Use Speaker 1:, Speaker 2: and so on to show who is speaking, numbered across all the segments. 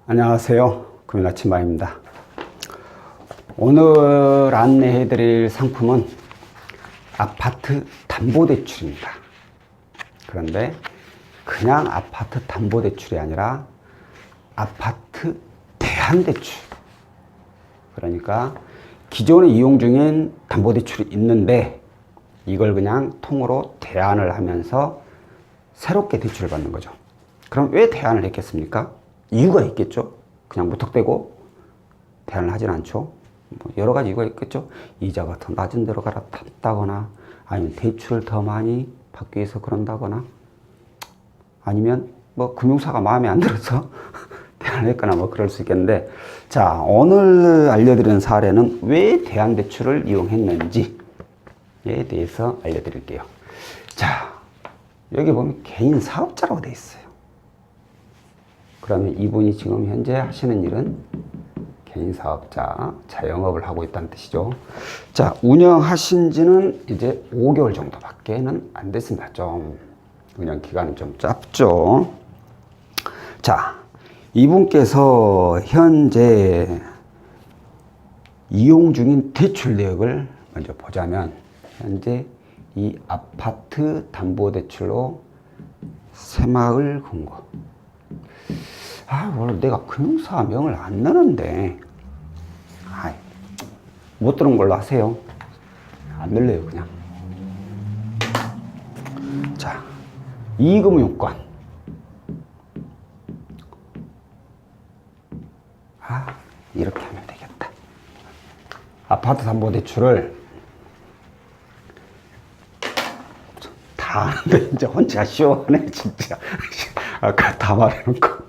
Speaker 1: 안녕하세요. 금일 아침마입니다. 오늘 안내해 드릴 상품은 아파트 담보대출입니다. 그런데 그냥 아파트 담보대출이 아니라 아파트 대안대출. 그러니까 기존에 이용 중인 담보대출이 있는데 이걸 그냥 통으로 대안을 하면서 새롭게 대출을 받는 거죠. 그럼 왜 대안을 했겠습니까? 이유가 있겠죠. 그냥 무턱대고 대안을 하진 않죠. 뭐 여러 가지 이유가 있겠죠. 이자가 더 낮은 데로 갈아탔다거나 아니면 대출을 더 많이 받기 위해서 그런다거나 아니면 뭐 금융사가 마음에 안 들어서 대안을 했거나 뭐 그럴 수 있겠는데, 자, 오늘 알려드리는 사례는 왜 대안대출을 이용했는지에 대해서 알려드릴게요. 자, 여기 보면 개인 사업자라고 되어 있어요. 그러면 이분이 지금 현재 하시는 일은 개인 사업자, 자영업을 하고 있다는 뜻이죠. 자, 운영하신 지는 이제 5개월 정도밖에는 안 됐습니다. 좀 운영 기간은 좀 짧죠. 자, 이분께서 현재 이용 중인 대출 내역을 먼저 보자면, 현재 이 아파트 담보대출로 새마을 금고. 원래 내가 금융사 명을 안 넣는데, 못 들은 걸로 하세요. 안 넣을래요, 그냥. 자, 이금융권. 이렇게 하면 되겠다. 아파트 담보대출을 다 아는데 이제 혼자 시원해, 진짜. 아까 다 말해놓고.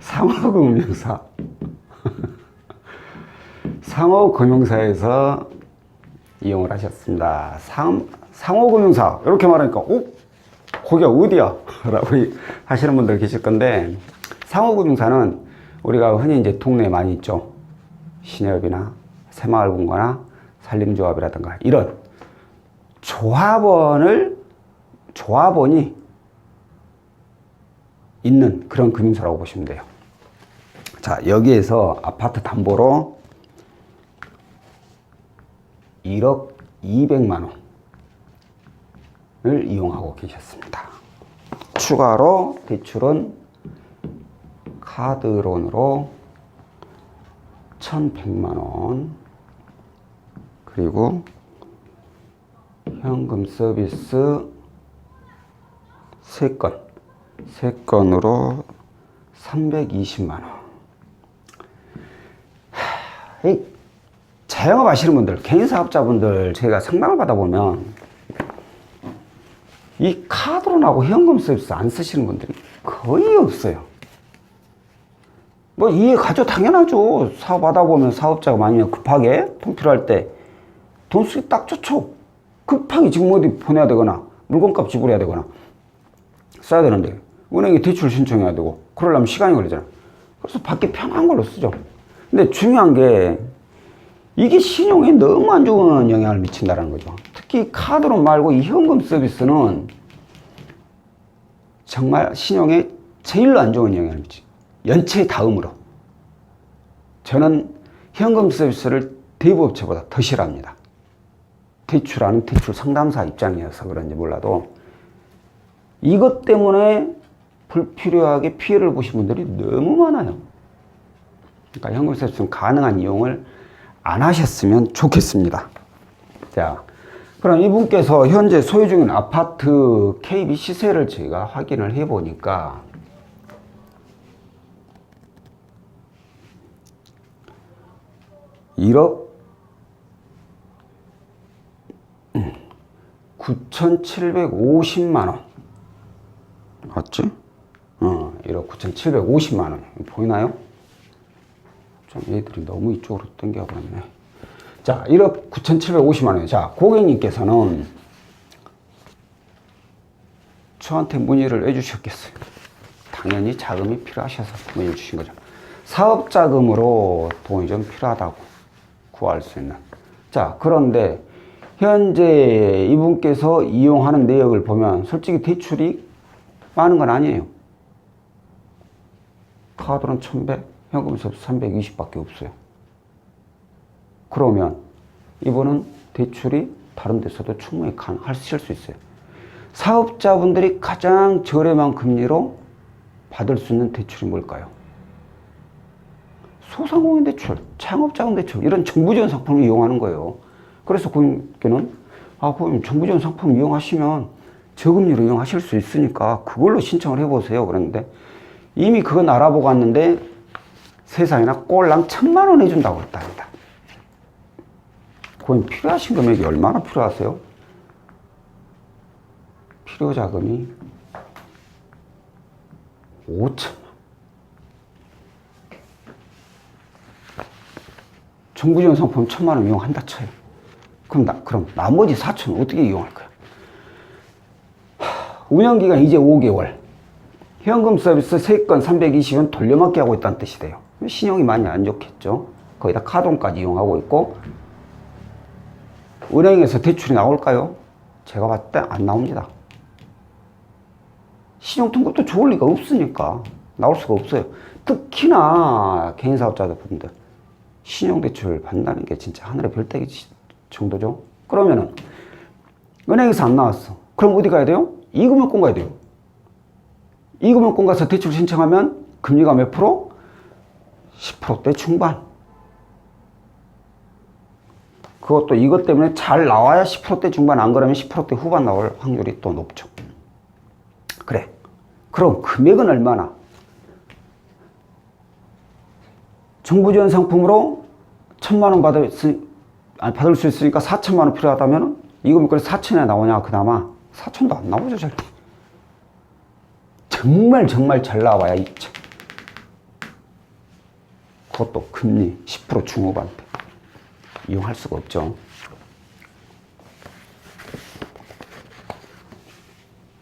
Speaker 1: 상호금융사. 상호금융사에서 이용을 하셨습니다. 상호금융사. 이렇게 말하니까, 거기가 어디야? 라고 하시는 분들 계실 건데, 상호금융사는 우리가 흔히 이제 동네에 많이 있죠. 신협이나 새마을금고나 산림조합이라든가 이런 조합원이 있는 그런 금융사라고 보시면 돼요. 자, 여기에서 아파트 담보로 1억 200만 원을 이용하고 계셨습니다. 추가로 대출은 카드론으로 1,100만 원, 그리고 현금 서비스 3건으로 320만 원. 이 자영업 하시는 분들, 개인 사업자분들 제가 상담을 받아보면 이 카드론하고 현금 서비스 안 쓰시는 분들이 거의 없어요. 뭐 이해 가죠. 당연하죠. 사업 하다 보면 사업자가 만약 급하게 돈 필요할 때 돈 쓰기 딱 좋죠. 급하게 지금 어디 보내야 되거나 물건값 지불해야 되거나 써야 되는데 은행에 대출 신청해야 되고 그러려면 시간이 걸리잖아. 그래서 받기 편한 걸로 쓰죠. 근데 중요한 게 이게 신용에 너무 안 좋은 영향을 미친다는 거죠. 특히 카드론 말고 이 현금 서비스는 정말 신용에 제일 안 좋은 영향을 미치죠. 연체 다음으로. 저는 현금 서비스를 대부업체보다 더 싫어합니다. 대출 상담사 입장이어서 그런지 몰라도 이것 때문에 불필요하게 피해를 보신 분들이 너무 많아요. 그러니까 현금 서비스는 가능한 이용을 안 하셨으면 좋겠습니다. 자, 그럼 이분께서 현재 소유 중인 아파트 KB 시세를 제가 확인을 해 보니까 1억 9,750만 원. 맞지? 1억 9,750만 원. 보이나요? 좀 얘들이 너무 이쪽으로 당겨버렸네. 자, 1억 9,750만 원. 자, 고객님께서는 저한테 문의를 해주셨겠어요. 당연히 자금이 필요하셔서 문의를 주신 거죠. 사업자금으로 돈이 좀 필요하다고 구할 수 있는. 자, 그런데 현재 이분께서 이용하는 내역을 보면 솔직히 대출이 많은 건 아니에요. 카드는 1100, 현금에서 320밖에 없어요. 그러면 이번은 대출이 다른 데서도 충분히 하실 수 있어요. 사업자분들이 가장 저렴한 금리로 받을 수 있는 대출이 뭘까요? 소상공인 대출, 창업자금 대출, 이런 정부 지원 상품을 이용하는 거예요. 그래서 고객님께는 고객님 정부 지원 상품 이용하시면 저금리로 이용하실 수 있으니까 그걸로 신청을 해보세요. 그랬는데 이미 그건 알아보고 왔는데 세상에나 꼴랑 1000만 원 해준다고 했답니다. 고객님 필요하신 금액이 얼마나 필요하세요? 필요 자금이 5천만. 정부 지원 상품 1000만 원 이용한다 쳐요. 그럼 나머지 4천 원 어떻게 이용할 거야? 운영기간 이제 5개월. 현금 서비스 3건 320원 돌려막기 하고 있다는 뜻이 돼요. 신용이 많이 안 좋겠죠. 거기다 카드론까지 이용하고 있고. 은행에서 대출이 나올까요? 제가 봤을 때 안 나옵니다. 신용등급도 좋을 리가 없으니까 나올 수가 없어요. 특히나 개인사업자분들 신용대출 받는다는 게 진짜 하늘의 별따기 정도죠. 그러면은 은행에서 안 나왔어. 그럼 어디 가야 돼요? 이금융권 가야 돼요. 이금융권 가서 대출 신청하면 금리가 몇 프로? 10%대 중반. 그것도 이것 때문에 잘 나와야 10%대 중반, 안 그러면 10%대 후반 나올 확률이 또 높죠. 그래. 그럼 금액은 얼마나? 정부 지원 상품으로 1000만 원 받을 수 있으니까 4천만 원 필요하다면 이금융권에 4천에 나오냐? 그나마 4천도 안 나오죠, 절대. 정말 잘 나와야 2천. 그것도 금리 10% 중후반대. 이용할 수가 없죠.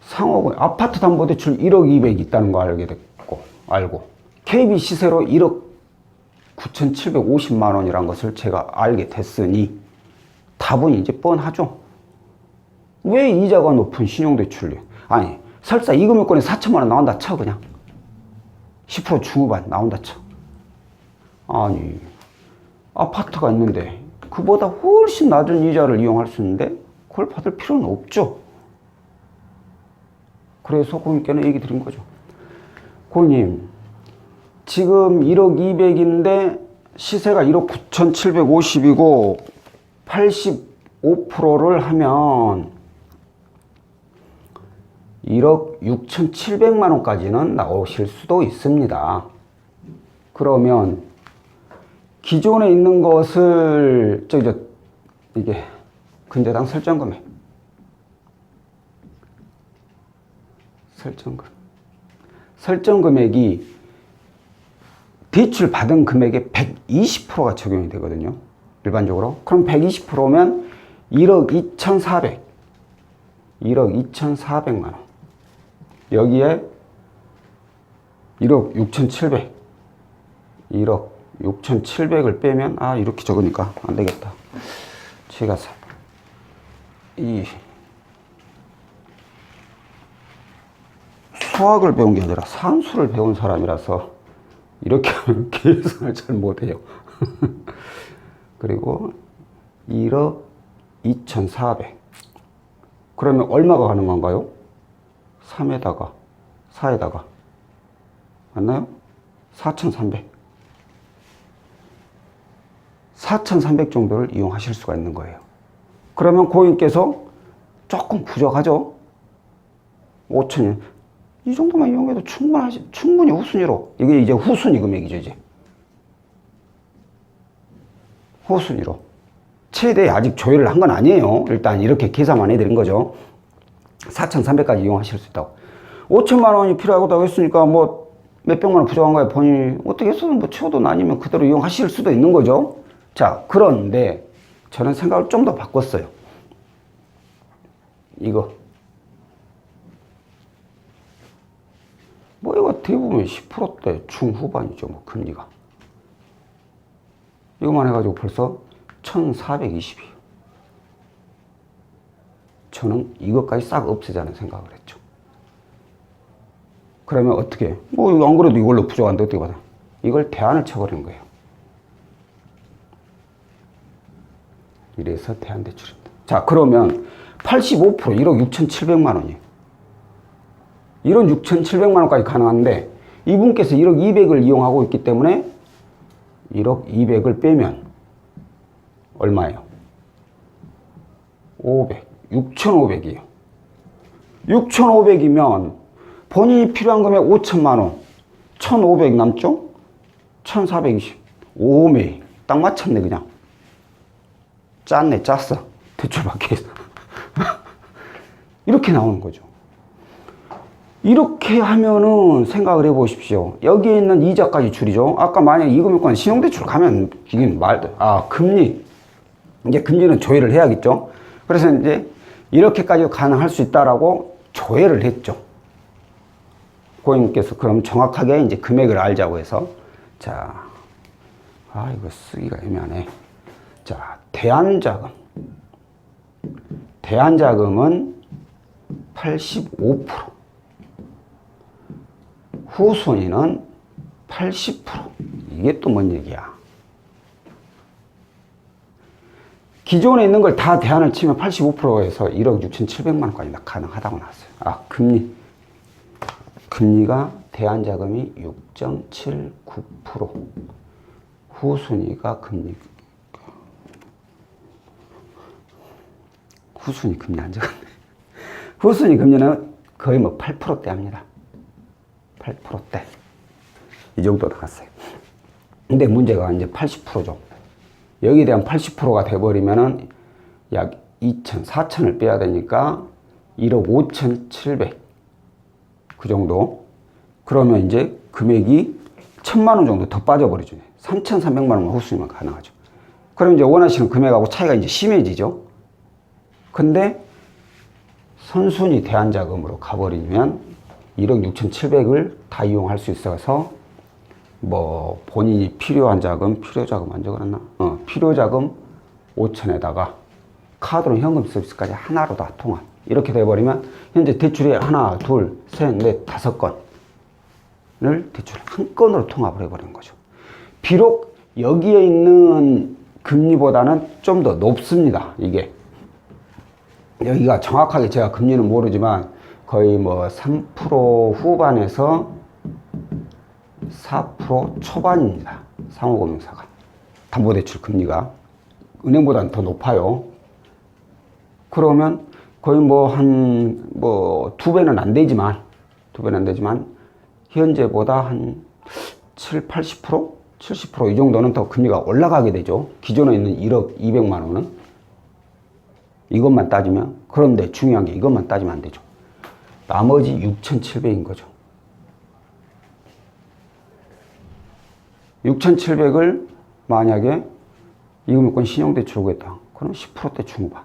Speaker 1: 상호금 아파트 담보대출 1억 200 있다는 거 알고 KB 시세로 1억 9,750만 원이라는 것을 제가 알게 됐으니 답은 이제 뻔하죠. 왜 이자가 높은 신용대출이? 아니 설사 이금융권에 4천만 원 나온다 쳐. 그냥 10% 중후반 나온다 쳐. 아니 아파트가 있는데 그보다 훨씬 낮은 이자를 이용할 수 있는데 그걸 받을 필요는 없죠. 그래서 고객님께는 얘기 드린 거죠. 고객님 지금 1억 200인데 시세가 1억 9,750이고 85%를 하면 1억 6,700만 원까지는 나오실 수도 있습니다. 그러면 기존에 있는 것을 이게 근저당 설정 금액이 대출 받은 금액의 120%가 적용이 되거든요. 일반적으로. 그럼 120%면 1억 2,400. 1억 2,400만 원. 여기에 1억 6,700. 1억 6,700을 빼면 이렇게 적으니까 안 되겠다. 제가 수학을 배운 게 아니라 산수를 배운 사람이라서 이렇게 하면 계산을 잘 못해요. 그리고 1억 2,400. 그러면 얼마가 가는 건가요? 3에다가 4에다가 맞나요? 4,300. 4,300 정도를 이용하실 수가 있는 거예요. 그러면 고객님께서 조금 부족하죠? 5,000원. 이 정도만 이용해도 충분히 후순위로. 이게 이제 후순위 금액이죠, 이제. 후순위로. 최대 아직 조율을 한 건 아니에요. 일단 이렇게 계산만 해드린 거죠. 4,300까지 이용하실 수 있다고. 5천만 원이 필요하다고 했으니까 몇백만 원 부족한 거야. 본인이 어떻게 해서든 채워도 아니면 그대로 이용하실 수도 있는 거죠. 자, 그런데 저는 생각을 좀 더 바꿨어요. 이거 이거 대부분 10%대 중후반이죠. 금리가. 이거만 해가지고 벌써 1,420이에요. 저는 이것까지 싹 없애자는 생각을 했죠. 그러면 어떻게? 뭐, 안 그래도 이걸로 부족한데 어떻게 받아? 이걸 대안을 쳐버리는 거예요. 이래서 대안대출입니다. 자, 그러면 85% 1억 6,700만 원이에요. 1억 6,700만 원까지 가능한데 이분께서 1억 200을 이용하고 있기 때문에 1억 200을 빼면 얼마예요? 500, 6,500이에요. 6,500이면 본인이 필요한 금액 5천만 원, 1,500 남죠? 1,420, 5매 딱 맞췄네 그냥. 짰네, 짰어. 대출 받기 위해서. 이렇게 나오는 거죠. 이렇게 하면은 생각을 해 보십시오. 여기에 있는 이자까지 줄이죠. 아까 만약에 이 금융권 신용대출 가면 이게 말도, 금리. 이제 금리는 조회를 해야겠죠. 그래서 이제 이렇게까지 가능할 수 있다라고 조회를 했죠. 고객님께서 그럼 정확하게 이제 금액을 알자고 해서, 자, 이거 쓰기가 애매하네. 자, 대안자금. 대안자금은 85%. 후순위는 80%. 이게 또 뭔 얘기야? 기존에 있는 걸 다 대안을 치면 85%에서 1억 6,700만 원까지 가능하다고 나왔어요. 금리. 금리가 대안자금이 6.79%. 후순위가 금리. 후순위 금리 안 적었네. 후순위 금리는 거의 뭐 8%대 합니다. 8%대. 이 정도 나갔어요. 근데 문제가 이제 80%죠. 여기에 대한 80%가 돼버리면은 약 2천, 4천을 빼야 되니까 1억 5,700. 그 정도. 그러면 이제 금액이 1,000만 원 정도 더 빠져버리죠. 3,300만 원만 후순위만 가능하죠. 그럼 이제 원하시는 금액하고 차이가 이제 심해지죠. 근데 선순위 대안자금으로 가버리면 1억 6,700을 다 이용할 수 있어서 뭐 본인이 필요한 자금, 필요자금 안 적어놨나? 필요자금 5천에다가 카드로 현금 서비스까지 하나로 다 통합. 이렇게 돼버리면 현재 대출이 하나, 둘, 셋, 넷, 5건을 대출 한 건으로 통합을 해버리는 거죠. 비록 여기에 있는 금리보다는 좀 더 높습니다. 이게 여기가 정확하게 제가 금리는 모르지만 거의 뭐 3% 후반에서 4% 초반입니다. 상호금융사가. 담보대출 금리가. 은행보다는 더 높아요. 그러면 거의 두 배는 안 되지만, 현재보다 한 7, 80%? 70% 이 정도는 더 금리가 올라가게 되죠. 기존에 있는 1억 200만 원은. 이것만 따지면. 그런데 중요한 게 이것만 따지면 안 되죠. 나머지 6,700인 거죠. 6,700을 만약에 이금융권 신용대출 오겠다. 그럼 10%대 중후반.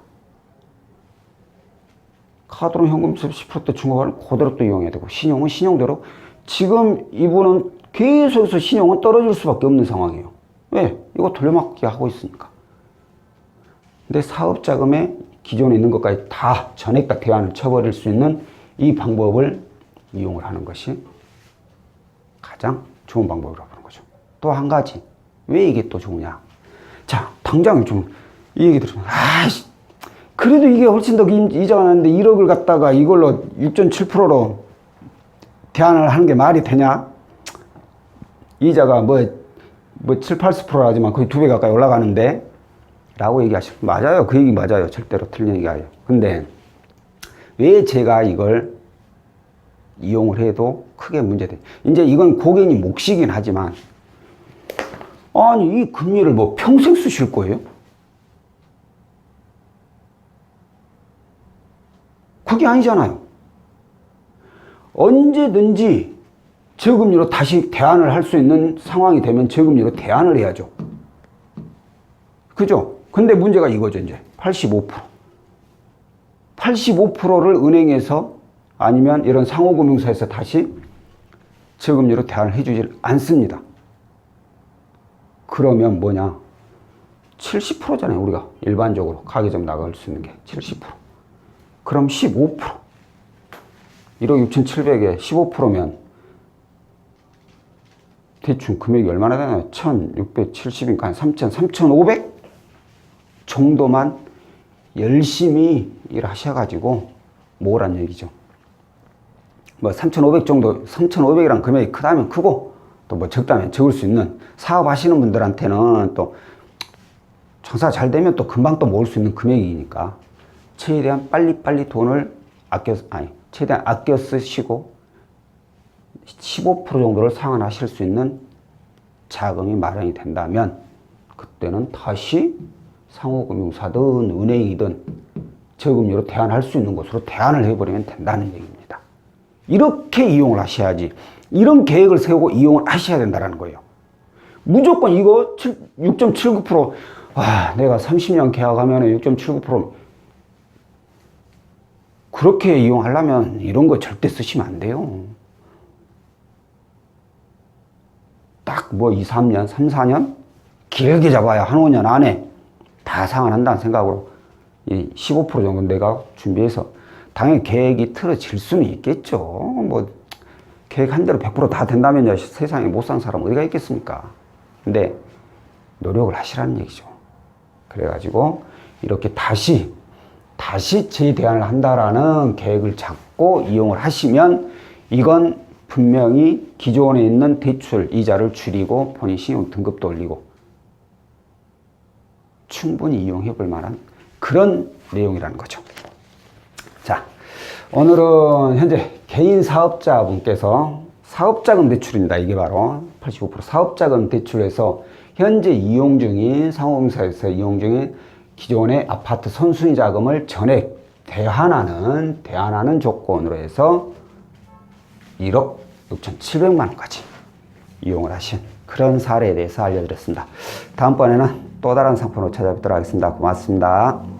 Speaker 1: 카드로 현금 수입 10%대 중후반을 그대로 또 이용해야 되고, 신용은 신용대로. 지금 이분은 계속해서 신용은 떨어질 수밖에 없는 상황이에요. 왜? 이거 돌려막기 하고 있으니까. 근데 사업자금에 기존에 있는 것까지 다 전액 다 대안을 쳐버릴 수 있는 이 방법을 이용을 하는 것이 가장 좋은 방법이라고 보는 거죠. 또 한 가지. 왜 이게 또 좋으냐? 자, 당장 좀 이 얘기 들으면, 그래도 이게 훨씬 더 이자가 나는데 1억을 갖다가 이걸로 6.7%로 대안을 하는 게 말이 되냐? 이자가 뭐 7, 80%라지만 거의 2배 가까이 올라가는데? 라고 얘기하시면, 맞아요. 그 얘기 맞아요. 절대로 틀린 얘기 아니에요. 근데 왜 제가 이걸 이용을 해도 크게 문제돼? 이제 이건 고객님 몫이긴 하지만, 아니, 이 금리를 뭐 평생 쓰실 거예요? 그게 아니잖아요. 언제든지 저금리로 다시 대안을 할 수 있는 상황이 되면 저금리로 대안을 해야죠. 그죠? 근데 문제가 이거죠, 이제. 85%. 85%를 은행에서 아니면 이런 상호금융사에서 다시 저금리로 대안을 해주질 않습니다. 그러면 뭐냐? 70%잖아요, 우리가. 일반적으로 가계점 나갈 수 있는 게 70%. 그럼 15%. 1억 6,700에 15%면 대충 금액이 얼마나 되나요? 1670이니까 한 3500 정도만 열심히 일하셔가지고 모으란 얘기죠. 뭐 3500 정도, 3500이란 금액이 크다면 크고 또 뭐 적다면 적을 수 있는 사업 하시는 분들한테는 또 장사가 잘 되면 또 금방 또 모을 수 있는 금액이니까 최대한 빨리빨리 돈을 최대한 아껴 쓰시고 15% 정도를 상환하실 수 있는 자금이 마련이 된다면 그때는 다시 상호금융사든 은행이든 저금리로 대안할 수 있는 곳으로 대안을 해버리면 된다는 얘기입니다. 이렇게 이용을 하셔야지. 이런 계획을 세우고 이용을 하셔야 된다는 거예요. 무조건 이거 6.79% 내가 30년 계약하면 6.79% 그렇게 이용하려면 이런 거 절대 쓰시면 안 돼요. 딱 뭐 2, 3년, 3, 4년? 길게 잡아야 한 5년 안에 다 상환한다는 생각으로 이 15% 정도 내가 준비해서 당연히 계획이 틀어질 수는 있겠죠. 뭐 계획한 대로 100% 다 된다면요. 세상에 못 산 사람 어디가 있겠습니까? 근데 노력을 하시라는 얘기죠. 그래가지고 이렇게 다시 재대안을 한다라는 계획을 잡고 이용을 하시면 이건 분명히 기존에 있는 대출 이자를 줄이고 본인 신용 등급도 올리고 충분히 이용해 볼 만한 그런 내용이라는 거죠. 자, 오늘은 현재 개인 사업자분께서 사업자금 대출입니다. 이게 바로 85% 사업자금 대출에서 현재 이용 중인 상호금융사에서 이용 중인 기존의 아파트 선순위 자금을 전액 대환하는 조건으로 해서 1억 6,700만 원까지 이용을 하신 그런 사례에 대해서 알려드렸습니다. 다음번에는 또 다른 상품으로 찾아뵙도록 하겠습니다. 고맙습니다.